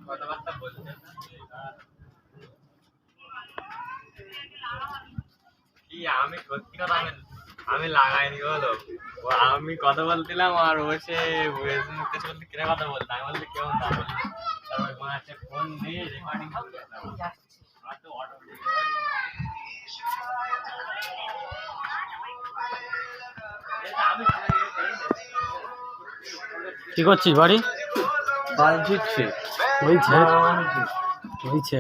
কথাবার্তা বলছে কি আমি সত্যি কথা আমি লাগাইনি বলো আমি কথা বলছিলাম আর বসে মুখে চলতে কিনে কথা বলতো আমি বলতে কেউ না তারপর মাসে ফোন দিয়ে রেকর্ডিং কি করছিস বাড়ি? বাল ঝুটছে বলছে